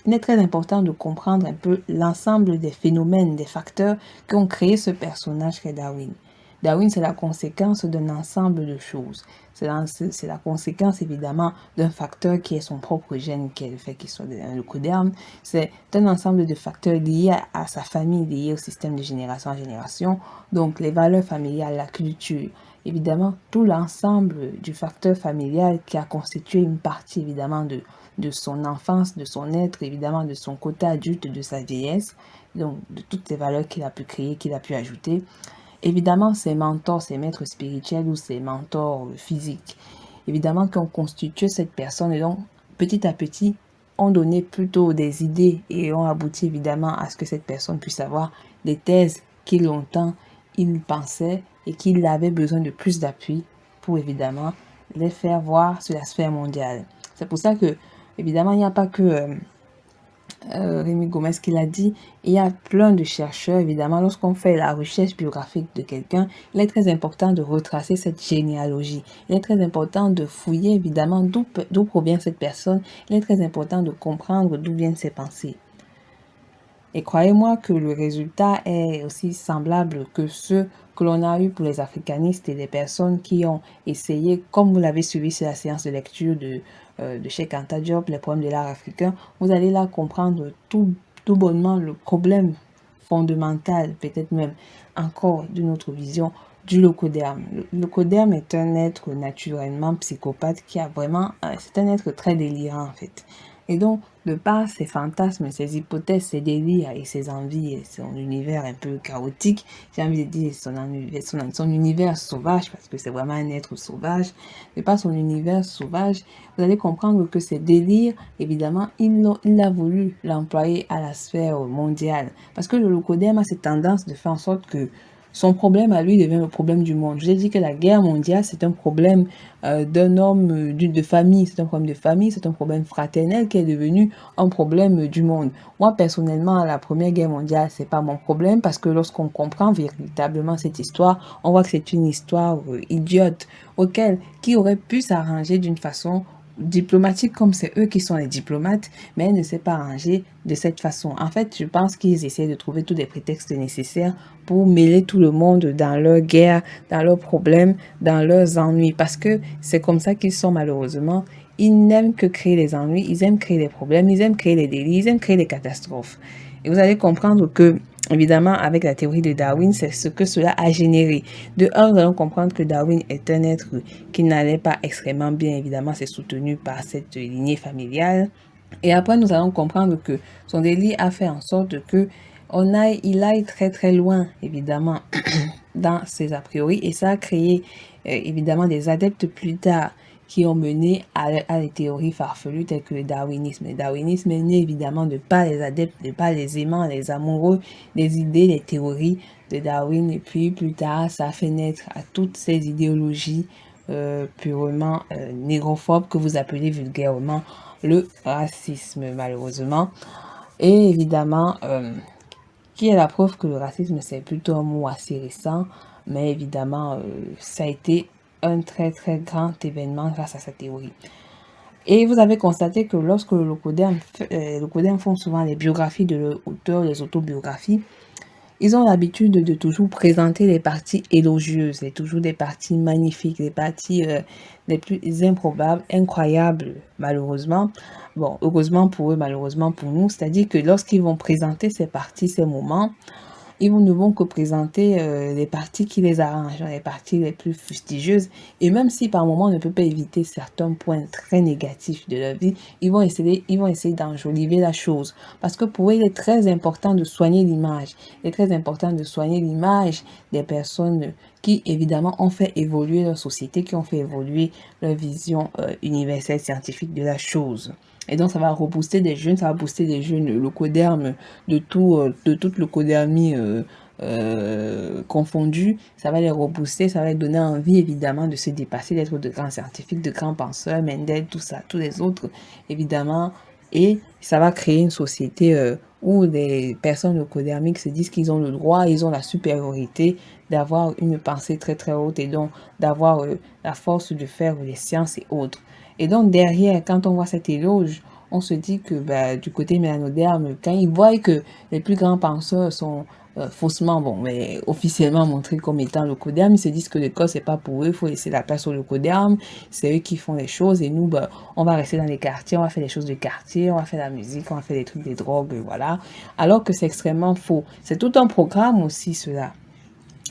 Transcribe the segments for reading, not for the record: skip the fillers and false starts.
il est très important de comprendre un peu l'ensemble des phénomènes, des facteurs qui ont créé ce personnage qu'est Darwin. Darwin, c'est la conséquence d'un ensemble de choses. C'est la conséquence, évidemment, d'un facteur qui est son propre gène, qui est le fait qu'il soit un leucoderme. C'est un ensemble de facteurs liés à sa famille, liés au système de génération en génération. Donc, les valeurs familiales, la culture. Évidemment, tout l'ensemble du facteur familial qui a constitué une partie, évidemment, de son enfance, de son être, évidemment, de son côté adulte, de sa vieillesse, donc de toutes ces valeurs qu'il a pu créer, qu'il a pu ajouter. Évidemment, ses mentors, ses maîtres spirituels ou ses mentors physiques, évidemment, qui ont constitué cette personne et donc, petit à petit, ont donné plutôt des idées et ont abouti évidemment à ce que cette personne puisse avoir des thèses qui longtemps il pensait et qu'il avait besoin de plus d'appui pour évidemment les faire voir sur la sphère mondiale. C'est pour ça que, évidemment, il n'y a pas que Rémi Gomez qui l'a dit, il y a plein de chercheurs, évidemment, lorsqu'on fait la recherche biographique de quelqu'un, il est très important de retracer cette généalogie. Il est très important de fouiller, évidemment, d'où provient cette personne. Il est très important de comprendre d'où viennent ses pensées. Et croyez-moi que le résultat est aussi semblable que ceux que l'on a eu pour les africanistes et les personnes qui ont essayé, comme vous l'avez suivi sur la séance de lecture de Cheikh Anta Diop, les problèmes de l'art africain, vous allez là comprendre tout bonnement le problème fondamental, peut-être même encore d'une autre vision, du leucoderme. Le leucoderme est un être naturellement psychopathe qui a vraiment, c'est un être très délirant en fait. Et donc, de par ses fantasmes, ses hypothèses, ses délires et ses envies et son univers un peu chaotique, j'ai envie de dire son univers sauvage, parce que c'est vraiment un être sauvage, de par son univers sauvage, vous allez comprendre que ces délires, évidemment, il a voulu l'employer à la sphère mondiale. Parce que le leucoderme a cette tendance de faire en sorte que son problème à lui devient le problème du monde. Je vous ai dit que la guerre mondiale, c'est un problème d'un homme, de famille. C'est un problème de famille, c'est un problème fraternel qui est devenu un problème du monde. Moi, personnellement, la Première Guerre mondiale, c'est pas mon problème parce que lorsqu'on comprend véritablement cette histoire, on voit que c'est une histoire idiote qui aurait pu s'arranger d'une façon diplomatique comme c'est eux qui sont les diplomates, mais elle ne s'est pas arrangée de cette façon. En fait, je pense qu'ils essaient de trouver tous les prétextes nécessaires pour mêler tout le monde dans leur guerre, dans leurs problèmes, dans leurs ennuis, parce que c'est comme ça qu'ils sont malheureusement. Ils n'aiment que créer les ennuis, ils aiment créer les problèmes, ils aiment créer les délits, ils aiment créer les catastrophes. Et vous allez comprendre que, évidemment, avec la théorie de Darwin, c'est ce que cela a généré. De un, nous allons comprendre que Darwin est un être qui n'allait pas extrêmement bien, évidemment, c'est soutenu par cette lignée familiale. Et après, nous allons comprendre que son délire a fait en sorte que il aille très très loin, évidemment, dans ses a priori, et ça a créé, évidemment, des adeptes plus tard qui ont mené à des théories farfelues telles que le darwinisme. Le darwinisme est né évidemment de pas les adeptes, de pas les aimants, les amoureux des idées, des théories de Darwin. Et puis plus tard, ça a fait naître à toutes ces idéologies purement négrophobes que vous appelez vulgairement le racisme, malheureusement. Et évidemment, qui est la preuve que le racisme, c'est plutôt un mot assez récent, mais évidemment, ça a été un très très grand événement grâce à sa théorie. Et vous avez constaté que lorsque le leucoderme font souvent les biographies de l'auteur, les autobiographies, ils ont l'habitude de toujours présenter les parties élogieuses, et toujours des parties magnifiques, les parties les plus improbables, incroyables, malheureusement. Bon, heureusement pour eux, malheureusement pour nous. C'est-à-dire que lorsqu'ils vont présenter ces parties, ces moments, ils ne vont que présenter les parties qui les arrangent, les parties les plus fustigeuses. Et même si par moment on ne peut pas éviter certains points très négatifs de leur vie, ils vont essayer d'enjoliver la chose. Parce que pour eux, il est très important de soigner l'image. Il est très important de soigner l'image des personnes qui, évidemment, ont fait évoluer leur société, qui ont fait évoluer leur vision universelle scientifique de la chose. Et donc, ça va rebooster des jeunes, ça va booster des jeunes, le coderme de toute leucodermie confondue. Ça va les rebooster, ça va les donner envie, évidemment, de se dépasser, d'être de grands scientifiques, de grands penseurs, Mendel, tout ça, tous les autres, évidemment. Et ça va créer une société où les personnes leucodermiques se disent qu'ils ont le droit, ils ont la supériorité d'avoir une pensée très très haute et donc d'avoir la force de faire les sciences et autres. Et donc derrière, quand on voit cet éloge, on se dit que du côté mélanoderme, quand ils voient que les plus grands penseurs sont faussement, mais officiellement montrés comme étant le coderme, ils se disent que l'école, c'est pas pour eux, il faut laisser la place au coderme, c'est eux qui font les choses, et nous, on va rester dans les quartiers, on va faire les choses de quartier, on va faire la musique, on va faire des trucs, des drogues, voilà. Alors que c'est extrêmement faux. C'est tout un programme aussi, cela.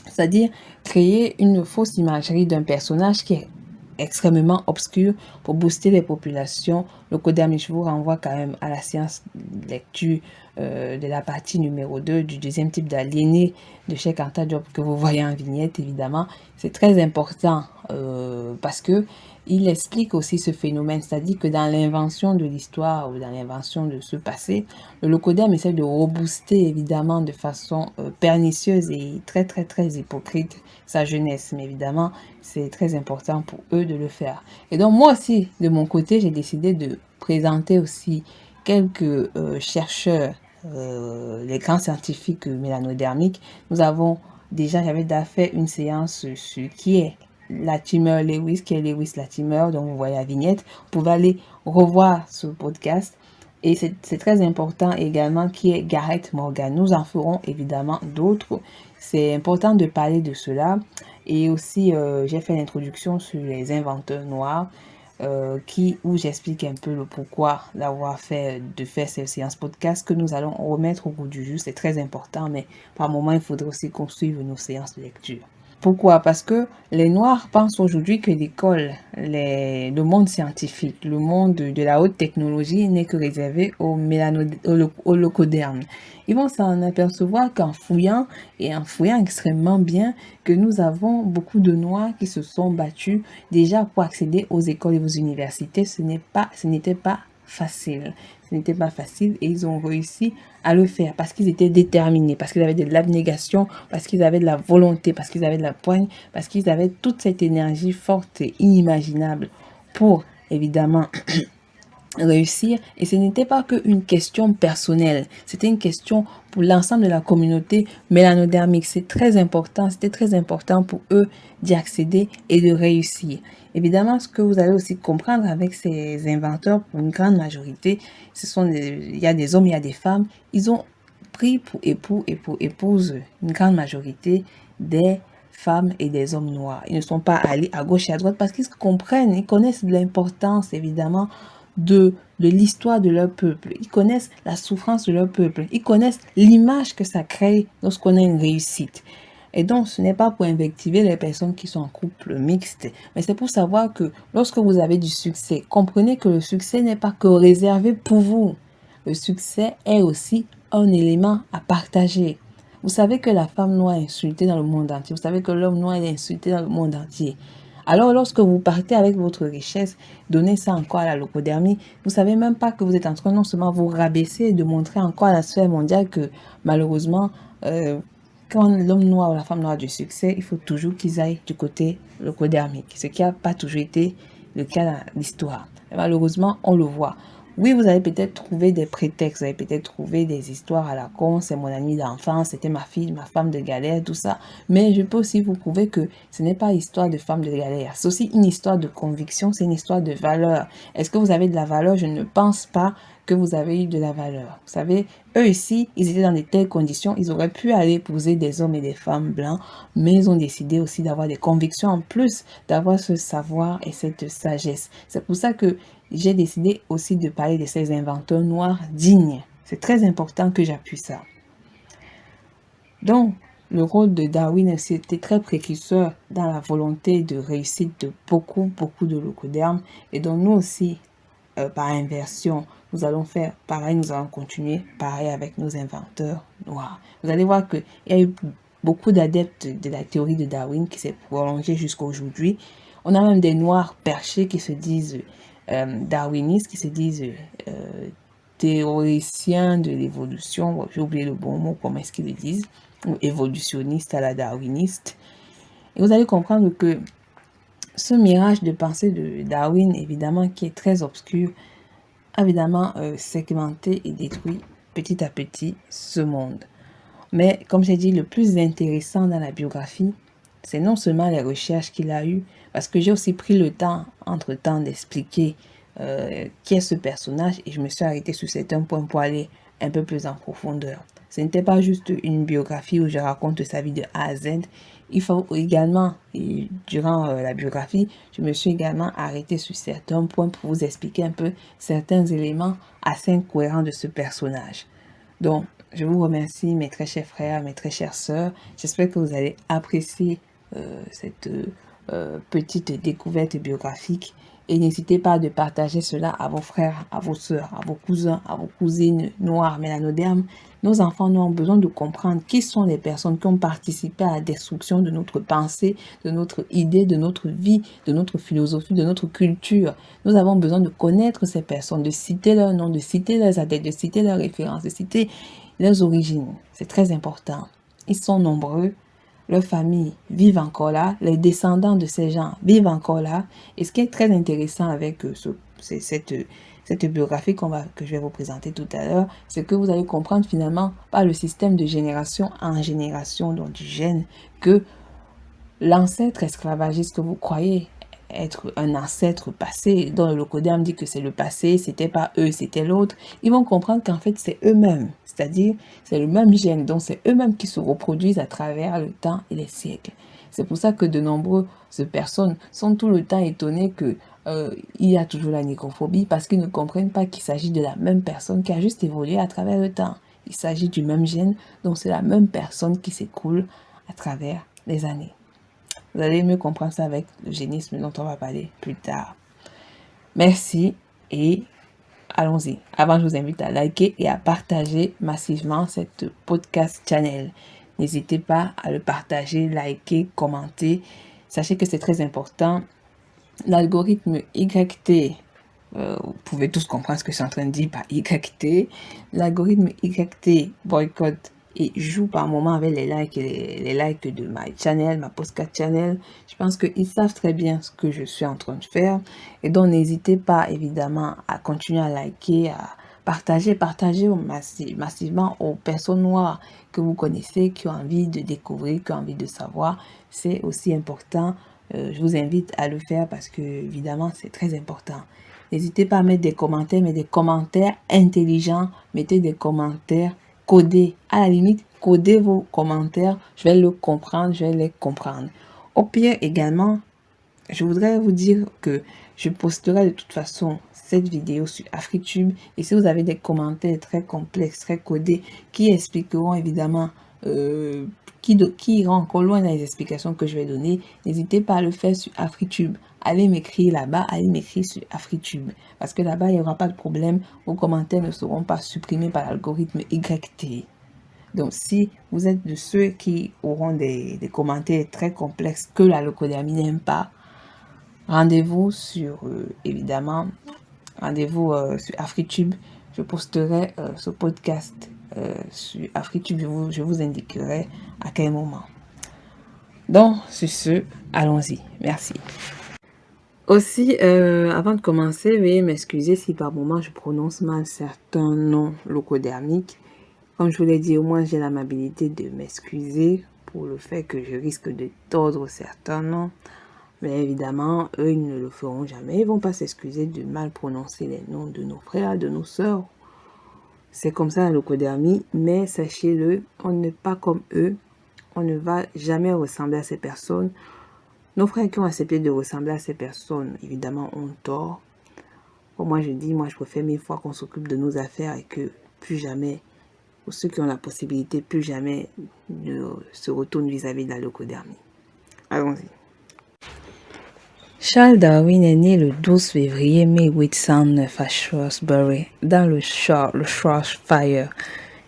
C'est-à-dire créer une fausse imagerie d'un personnage qui est extrêmement obscur pour booster les populations. Le coderme, je vous renvoie quand même à la séance de lecture de la partie numéro 2 du deuxième type d'aliéné de Cheikh Anta Diop que vous voyez en vignette, évidemment. C'est très important parce que il explique aussi ce phénomène, c'est-à-dire que dans l'invention de l'histoire ou dans l'invention de ce passé, le locoderme essaie de rebooster évidemment de façon pernicieuse et très très très hypocrite sa jeunesse. Mais évidemment, c'est très important pour eux de le faire. Et donc moi aussi, de mon côté, j'ai décidé de présenter aussi quelques chercheurs, les grands scientifiques mélanodermiques. J'avais déjà fait une séance sur qui est Latimer Lewis, qui est Lewis Latimer, donc vous voyez la vignette. Vous pouvez aller revoir ce podcast. Et c'est très important également qui est Gareth Morgan. Nous en ferons évidemment d'autres. C'est important de parler de cela. Et aussi, j'ai fait l'introduction sur les inventeurs noirs, où j'explique un peu le pourquoi de faire ces séances podcast que nous allons remettre au goût du jour. C'est très important, mais par moment, il faudrait aussi qu'on suive nos séances de lecture. Pourquoi? Parce que les Noirs pensent aujourd'hui que l'école, le monde scientifique, le monde de la haute technologie n'est que réservé aux locodermes. Ils vont s'en apercevoir qu'en fouillant, et en fouillant extrêmement bien, que nous avons beaucoup de Noirs qui se sont battus déjà pour accéder aux écoles et aux universités. Ce n'était pas facile. Ce n'était pas facile et ils ont réussi à le faire parce qu'ils étaient déterminés, parce qu'ils avaient de l'abnégation, parce qu'ils avaient de la volonté, parce qu'ils avaient de la poigne, parce qu'ils avaient toute cette énergie forte et inimaginable pour, évidemment, réussir. Et ce n'était pas qu'une question personnelle, c'était une question pour l'ensemble de la communauté mélanodermique. C'était très important pour eux d'y accéder et de réussir. Évidemment, ce que vous allez aussi comprendre avec ces inventeurs, pour une grande majorité, il y a des hommes, il y a des femmes, ils ont pris pour époux et pour épouse une grande majorité des femmes et des hommes noirs. Ils ne sont pas allés à gauche et à droite parce qu'ils comprennent, ils connaissent l'importance évidemment de l'histoire de leur peuple. Ils connaissent la souffrance de leur peuple. Ils connaissent l'image que ça crée lorsqu'on a une réussite. Et donc, ce n'est pas pour invectiver les personnes qui sont en couple mixte, mais c'est pour savoir que lorsque vous avez du succès, comprenez que le succès n'est pas que réservé pour vous. Le succès est aussi un élément à partager. Vous savez que la femme noire est insultée dans le monde entier. Vous savez que l'homme noir est insulté dans le monde entier. Alors, lorsque vous partez avec votre richesse, donnez ça encore à la locodermie, vous savez même pas que vous êtes en train non seulement vous rabaisser et de montrer encore à la sphère mondiale que malheureusement, quand l'homme noir ou la femme noire a du succès, il faut toujours qu'ils aillent du côté locodermique, ce qui n'a pas toujours été le cas dans l'histoire. Malheureusement, on le voit. Oui, vous allez peut-être trouver des prétextes, vous allez peut-être trouver des histoires à la con, c'est mon ami d'enfance, c'était ma fille, ma femme de galère, tout ça. Mais je peux aussi vous prouver que ce n'est pas histoire de femme de galère. C'est aussi une histoire de conviction, c'est une histoire de valeur. Est-ce que vous avez de la valeur? Je ne pense pas que vous avez eu de la valeur. Vous savez, eux ici, ils étaient dans de telles conditions, ils auraient pu aller épouser des hommes et des femmes blancs, mais ils ont décidé aussi d'avoir des convictions en plus, d'avoir ce savoir et cette sagesse. C'est pour ça que j'ai décidé aussi de parler de ces inventeurs noirs dignes. C'est très important que j'appuie ça. Donc, le rôle de Darwin était très précurseur dans la volonté de réussite de beaucoup de locodermes. Et donc, nous aussi, par inversion, nous allons faire pareil, nous allons continuer pareil avec nos inventeurs noirs. Vous allez voir qu'il y a eu beaucoup d'adeptes de la théorie de Darwin qui s'est prolongée jusqu'à aujourd'hui. On a même des noirs perchés qui se disent darwinistes, qui se disent théoriciens de l'évolution. J'ai oublié le bon mot, comment est-ce qu'ils le disent, ou évolutionnistes à la darwiniste. Et vous allez comprendre que ce mirage de pensée de Darwin, évidemment, qui est très obscur, a évidemment segmenté et détruit petit à petit ce monde. Mais comme j'ai dit, le plus intéressant dans la biographie, c'est non seulement les recherches qu'il a eues, parce que j'ai aussi pris le temps, entre-temps, d'expliquer qui est ce personnage, et je me suis arrêtée sur certains points pour aller un peu plus en profondeur. Ce n'était pas juste une biographie où je raconte sa vie de A à Z. Il faut également, et durant la biographie, je me suis également arrêtée sur certains points pour vous expliquer un peu certains éléments assez incohérents de ce personnage. Donc, je vous remercie, mes très chers frères, mes très chères sœurs. J'espère que vous allez apprécier cette petite découverte biographique. Et n'hésitez pas de partager cela à vos frères, à vos sœurs, à vos cousins, à vos cousines noires, mélanodermes. Nos enfants, nous avons besoin de comprendre qui sont les personnes qui ont participé à la destruction de notre pensée, de notre idée, de notre vie, de notre philosophie, de notre culture. Nous avons besoin de connaître ces personnes, de citer leurs noms, de citer leurs adeptes, de citer leurs références, de citer leurs origines. C'est très important. Ils sont nombreux. Leurs familles vivent encore là, les descendants de ces gens vivent encore là. Et ce qui est très intéressant avec cette biographie que je vais vous présenter tout à l'heure, c'est que vous allez comprendre finalement par le système de génération en génération, donc du gène, que l'ancêtre esclavagiste que vous croyez être un ancêtre passé, dont le Locoderme dit que c'est le passé, c'était pas eux, c'était l'autre, ils vont comprendre qu'en fait c'est eux-mêmes, c'est-à-dire c'est le même gène, donc c'est eux-mêmes qui se reproduisent à travers le temps et les siècles. C'est pour ça que de nombreuses personnes sont tout le temps étonnées que il y a toujours la négrophobie, parce qu'ils ne comprennent pas qu'il s'agit de la même personne qui a juste évolué à travers le temps. Il s'agit du même gène, donc c'est la même personne qui s'écoule à travers les années. Vous allez mieux comprendre ça avec le génisme dont on va parler plus tard. Merci et allons-y. Avant, je vous invite à liker et à partager massivement cette podcast channel. N'hésitez pas à le partager, liker, commenter. Sachez que c'est très important. L'algorithme YT, vous pouvez tous comprendre ce que je suis en train de dire par YT. L'algorithme YT boycotte et joue par moment avec les likes de ma channel, ma podcast channel. Je pense qu'ils savent très bien ce que je suis en train de faire. Et donc, n'hésitez pas, évidemment, à continuer à liker, à partager massivement aux personnes noires que vous connaissez, qui ont envie de découvrir, qui ont envie de savoir. C'est aussi important. Je vous invite à le faire parce que, évidemment, c'est très important. N'hésitez pas à mettre des commentaires, mais des commentaires intelligents. Mettez des commentaires codez. À la limite, codez vos commentaires. Je vais le comprendre, je vais les comprendre. Au pire, également, je voudrais vous dire que je posterai de toute façon cette vidéo sur AfriTube. Et si vous avez des commentaires très complexes, très codés, qui expliqueront évidemment, qui iront encore loin dans les explications que je vais donner, n'hésitez pas à le faire sur AfriTube. Allez m'écrire là-bas, allez m'écrire sur AfriTube. Parce que là-bas, il n'y aura pas de problème. Vos commentaires ne seront pas supprimés par l'algorithme YT. Donc, si vous êtes de ceux qui auront des commentaires très complexes que la Locodermie n'aime pas, rendez-vous sur, évidemment, rendez-vous sur AfriTube. Je posterai ce podcast sur AfriTube. Je vous indiquerai à quel moment. Donc, sur ce, allons-y. Merci. Aussi, avant de commencer, veuillez m'excuser si par moment je prononce mal certains noms locodermiques. Comme je vous l'ai dit, au moins j'ai l'amabilité de m'excuser pour le fait que je risque de tordre certains noms. Mais évidemment, eux, ils ne le feront jamais. Ils ne vont pas s'excuser de mal prononcer les noms de nos frères, de nos sœurs. C'est comme ça la locodermie, mais sachez-le, on n'est pas comme eux. On ne va jamais ressembler à ces personnes. Nos frères qui ont accepté de ressembler à ces personnes, évidemment, ont tort. Comme moi, je dis, je préfère 1000 fois qu'on s'occupe de nos affaires et que plus jamais, pour ceux qui ont la possibilité, plus jamais ne se retournent vis-à-vis de la locodermie. Allons-y. Charles Darwin est né le 12 février 1809 à Shrewsbury, dans le Shropshire,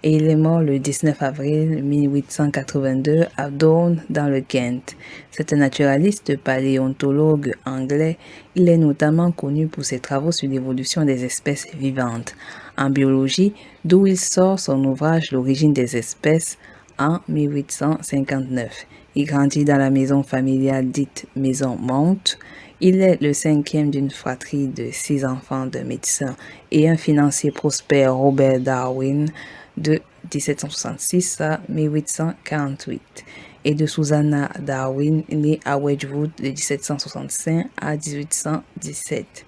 et il est mort le 19 avril 1882 à Doune, dans le Kent. C'est un naturaliste paléontologue anglais. Il est notamment connu pour ses travaux sur l'évolution des espèces vivantes en biologie, d'où il sort son ouvrage L'origine des espèces en 1859. Il grandit dans la maison familiale dite Maison Mount. Il est le cinquième d'une fratrie de 6 enfants de médecins et un financier prospère, Robert Darwin, de 1766 à 1848, et de Susanna Darwin, née à Wedgwood de 1765 à 1817.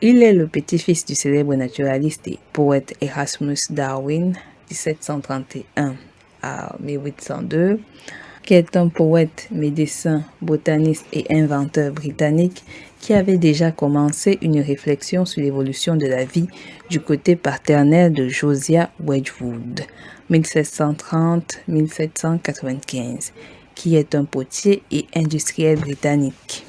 Il est le petit-fils du célèbre naturaliste et poète Erasmus Darwin, 1731 à 1802, qui est un poète, médecin, botaniste et inventeur britannique qui avait déjà commencé une réflexion sur l'évolution de la vie du côté paternel de Josiah Wedgwood, 1730-1795, qui est un potier et industriel britannique.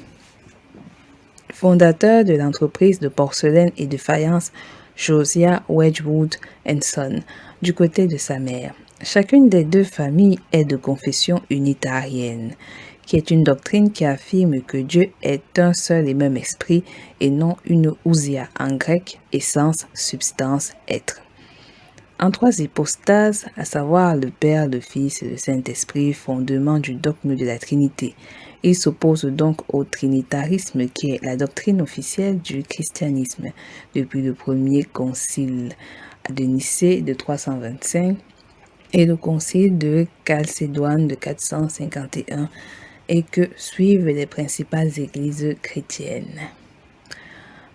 Fondateur de l'entreprise de porcelaine et de faïence Josiah Wedgwood Son, du côté de sa mère. Chacune des deux familles est de confession unitarienne, qui est une doctrine qui affirme que Dieu est un seul et même esprit et non une ousia en grec, essence, substance, être. En trois hypostases, à savoir le Père, le Fils et le Saint-Esprit, fondement du dogme de la Trinité. Il s'oppose donc au trinitarisme qui est la doctrine officielle du christianisme depuis le premier concile de Nicée de 325 et le concile de Chalcédoine de 451 et que suivent les principales églises chrétiennes.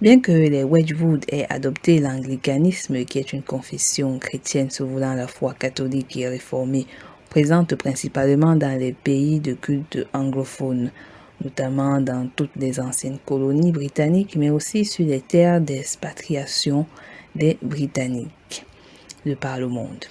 Bien que les Wedgwood aient adopté l'anglicanisme, qui est une confession chrétienne se voulant à la foi catholique et réformée, présente principalement dans les pays de culte anglophones, notamment dans toutes les anciennes colonies britanniques, mais aussi sur les terres d'expatriation des Britanniques de par le monde.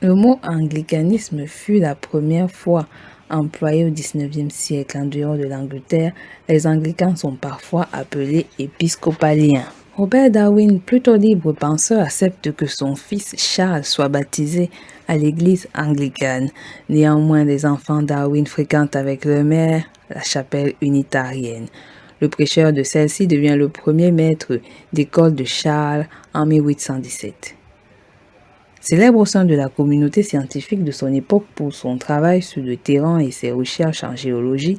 Le mot anglicanisme fut la première fois employé au XIXe siècle en dehors de l'Angleterre. Les anglicans sont parfois appelés épiscopaliens. Robert Darwin, plutôt libre penseur, accepte que son fils Charles soit baptisé à l'église anglicane. Néanmoins, les enfants Darwin fréquentent avec leur mère la chapelle unitarienne. Le prêcheur de celle-ci devient le premier maître d'école de Charles en 1817. Célèbre au sein de la communauté scientifique de son époque pour son travail sur le terrain et ses recherches en géologie,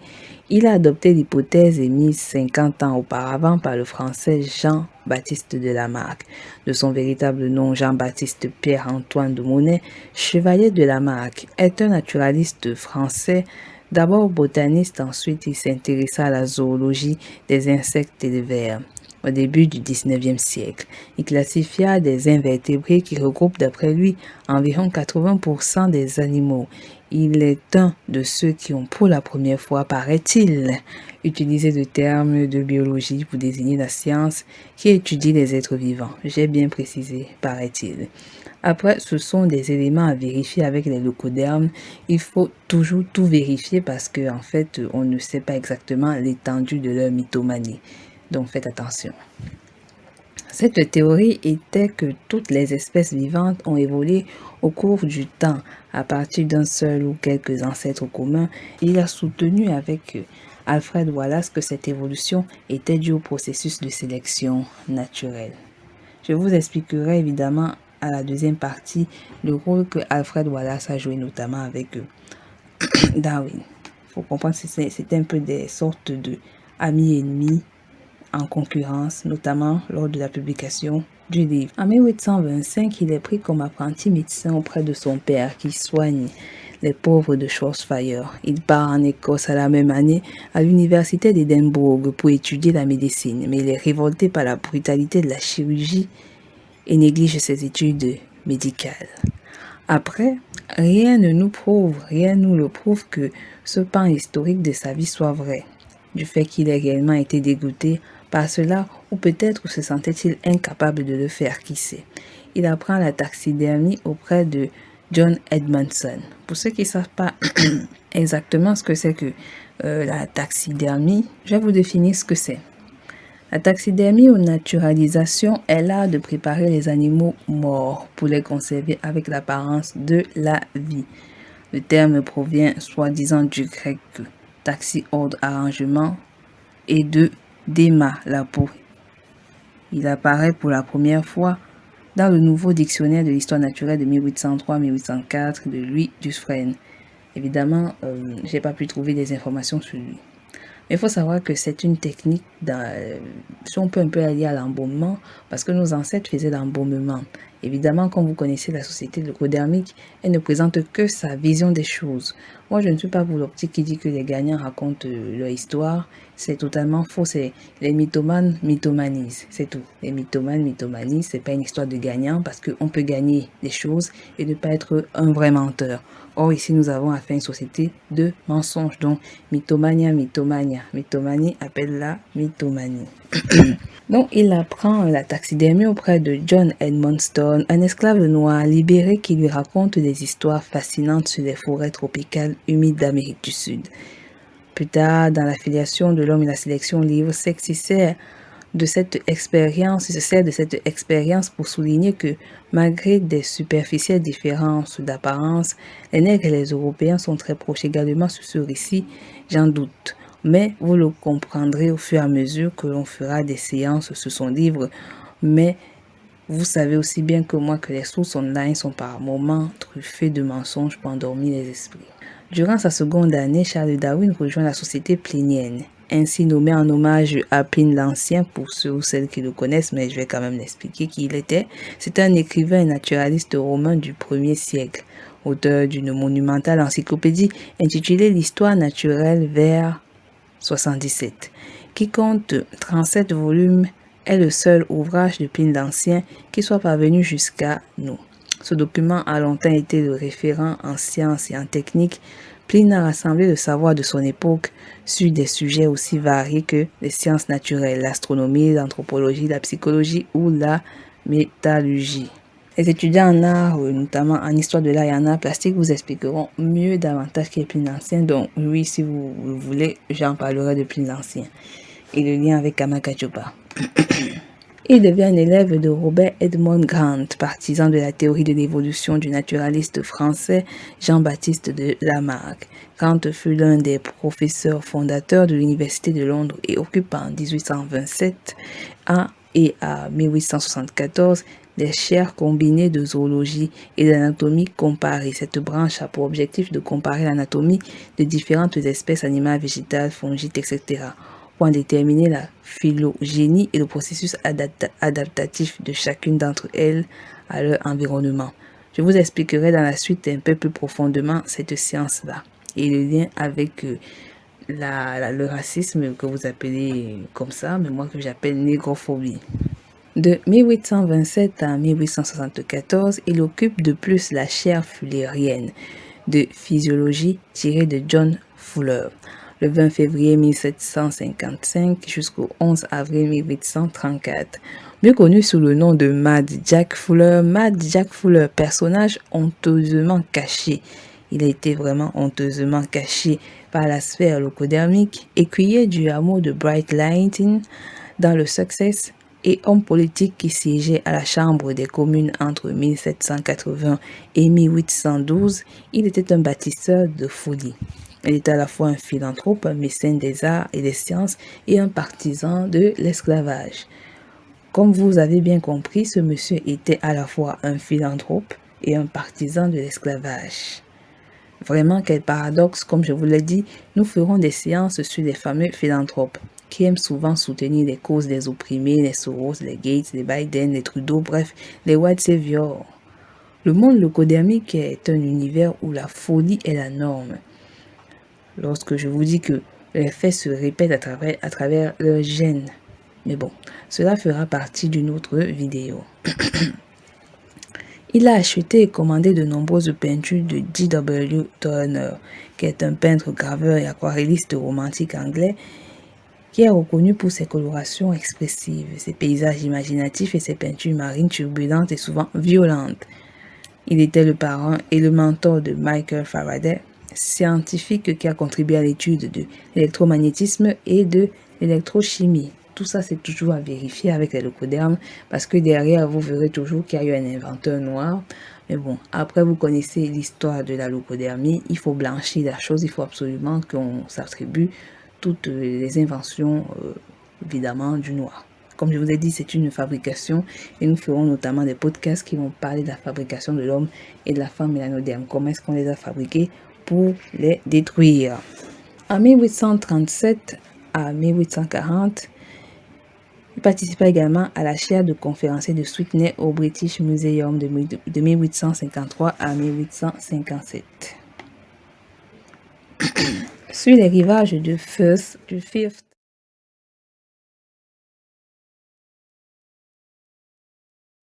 il a adopté l'hypothèse émise 50 ans auparavant par le français Jean-Baptiste de Lamarck. De son véritable nom Jean-Baptiste Pierre-Antoine de Monnet, chevalier de Lamarck est un naturaliste français. D'abord botaniste, ensuite il s'intéressa à la zoologie des insectes et des vers. Au début du XIXe siècle, il classifia des invertébrés qui regroupent d'après lui environ 80% des animaux. Il est un de ceux qui ont pour la première fois, paraît-il, utilisé le terme de biologie pour désigner la science qui étudie les êtres vivants. J'ai bien précisé, paraît-il. Après, ce sont des éléments à vérifier avec les leucodermes. Il faut toujours tout vérifier parce que, en fait, on ne sait pas exactement l'étendue de leur mythomanie. Donc faites attention. Cette théorie était que toutes les espèces vivantes ont évolué au cours du temps à partir d'un seul ou quelques ancêtres communs. Il a soutenu avec Alfred Wallace que cette évolution était due au processus de sélection naturelle. Je vous expliquerai évidemment à la deuxième partie le rôle que Alfred Wallace a joué notamment avec Darwin. Il faut comprendre que c'est un peu des sortes de amis et ennemis en concurrence, notamment lors de la publication du livre. En 1825, il est pris comme apprenti médecin auprès de son père qui soigne les pauvres de Shropshire. Il part en Écosse à la même année à l'université d'Édimbourg pour étudier la médecine, mais il est révolté par la brutalité de la chirurgie et néglige ses études médicales. Après, rien ne nous le prouve que ce pan historique de sa vie soit vrai, du fait qu'il ait réellement été dégoûté par cela, ou peut-être se sentait-il incapable de le faire, qui sait. Il apprend la taxidermie auprès de John Edmondson. Pour ceux qui ne savent pas exactement ce que c'est que la taxidermie, je vais vous définir ce que c'est. La taxidermie ou naturalisation est l'art de préparer les animaux morts pour les conserver avec l'apparence de la vie. Le terme provient soi-disant du grec taxi, ordre, arrangement, et de déma, la peau. Il apparaît pour la première fois dans le nouveau dictionnaire de l'histoire naturelle de 1803-1804 de Louis Dufresne. Évidemment, j'ai pas pu trouver des informations sur lui. Mais il faut savoir que c'est une technique, si on peut un peu allier à l'embaumement, parce que nos ancêtres faisaient l'embaumement. Évidemment, comme vous connaissez la société leucodermique, elle ne présente que sa vision des choses. Moi, je ne suis pas pour l'optique qui dit que les gagnants racontent leur histoire. C'est totalement faux. C'est les mythomanes mythomanisent. C'est tout. Les mythomanes mythomanisent. C'est pas une histoire de gagnant parce qu'on peut gagner des choses et ne pas être un vrai menteur. Or, ici, nous avons affaire à une société de mensonges. Donc, mythomania, mythomania. Mythomanie appelle la mythomanie. Donc, il apprend la taxidermie auprès de John Edmondstone, un esclave noir libéré qui lui raconte des histoires fascinantes sur les forêts tropicales humides d'Amérique du Sud. Plus tard, dans la filiation de l'homme et la sélection livre, Sex se sert de cette expérience pour souligner que, malgré des superficielles différences d'apparence, les nègres et les Européens sont très proches également sur ce récit, j'en doute. Mais vous le comprendrez au fur et à mesure que l'on fera des séances sur son livre. Mais vous savez aussi bien que moi que les sources online sont par moments truffées de mensonges pour endormir les esprits. Durant sa seconde année, Charles Darwin rejoint la société plénienne, ainsi nommé en hommage à Pline l'Ancien pour ceux ou celles qui le connaissent, mais je vais quand même l'expliquer qui il était. C'était un écrivain et naturaliste romain du 1er siècle, auteur d'une monumentale encyclopédie intitulée L'Histoire naturelle vers 77, qui compte 37 volumes, est le seul ouvrage de Pline l'Ancien qui soit parvenu jusqu'à nous. Ce document a longtemps été le référent en sciences et en technique. Pline a rassemblé le savoir de son époque sur des sujets aussi variés que les sciences naturelles, l'astronomie, l'anthropologie, la psychologie ou la métallurgie. Les étudiants en art, notamment en histoire de l'art et en art plastique, vous expliqueront mieux davantage qui est Pline l'Ancien. Donc oui, si vous le voulez, j'en parlerai de Pline l'Ancien et le lien avec Kamakachopa. Il devient un élève de Robert Edmond Grant, partisan de la théorie de l'évolution du naturaliste français Jean-Baptiste de Lamarck. Grant fut l'un des professeurs fondateurs de l'Université de Londres et occupe en 1827 et à 1874 les chaires combinées de zoologie et d'anatomie comparée. Cette branche a pour objectif de comparer l'anatomie de différentes espèces animales, végétales, fongiques, etc. pour en déterminer la phylogénie et le processus adaptatif de chacune d'entre elles à leur environnement. Je vous expliquerai dans la suite un peu plus profondément cette science-là et le lien avec le racisme que vous appelez comme ça, mais moi que j'appelle négrophobie. De 1827 à 1874, il occupe de plus la chaire fullerienne de physiologie tirée de John Fuller. Le 20 février 1755 jusqu'au 11 avril 1834. Mieux connu sous le nom de Mad Jack Fuller, personnage honteusement caché. Il a été vraiment honteusement caché par la sphère leucodermique, écuyer du hameau de Bright Lighting dans le Sussex et homme politique qui siégeait à la Chambre des communes entre 1780 et 1812, il était un bâtisseur de folie. Il était à la fois un philanthrope, un mécène des arts et des sciences et un partisan de l'esclavage. Comme vous avez bien compris, ce monsieur était à la fois un philanthrope et un partisan de l'esclavage. Vraiment, quel paradoxe, comme je vous l'ai dit, nous ferons des séances sur les fameux philanthropes qui aiment souvent soutenir les causes des opprimés, les Soros, les Gates, les Biden, les Trudeau, bref, les white saviors. Le monde leucodermique est un univers où la folie est la norme. Lorsque je vous dis que les faits se répètent à travers leurs gènes. Mais bon, cela fera partie d'une autre vidéo. Il a acheté et commandé de nombreuses peintures de J.W. Turner, qui est un peintre, graveur et aquarelliste romantique anglais, qui est reconnu pour ses colorations expressives, ses paysages imaginatifs et ses peintures marines turbulentes et souvent violentes. Il était le parent et le mentor de Michael Faraday, scientifique qui a contribué à l'étude de l'électromagnétisme et de l'électrochimie. Tout ça, c'est toujours à vérifier avec les leucodermes parce que derrière, vous verrez toujours qu'il y a eu un inventeur noir. Mais bon, après, vous connaissez l'histoire de la leucodermie. Il faut blanchir la chose. Il faut absolument qu'on s'attribue toutes les inventions, évidemment, du noir. Comme je vous ai dit, c'est une fabrication et nous ferons notamment des podcasts qui vont parler de la fabrication de l'homme et de la femme mélanoderme. Comment est-ce qu'on les a fabriqués pour les détruire. En 1837 à 1840, Il participa également à la chaire de conférencier de Sweetney au British Museum de 1853 à 1857. Sur les rivages du Firth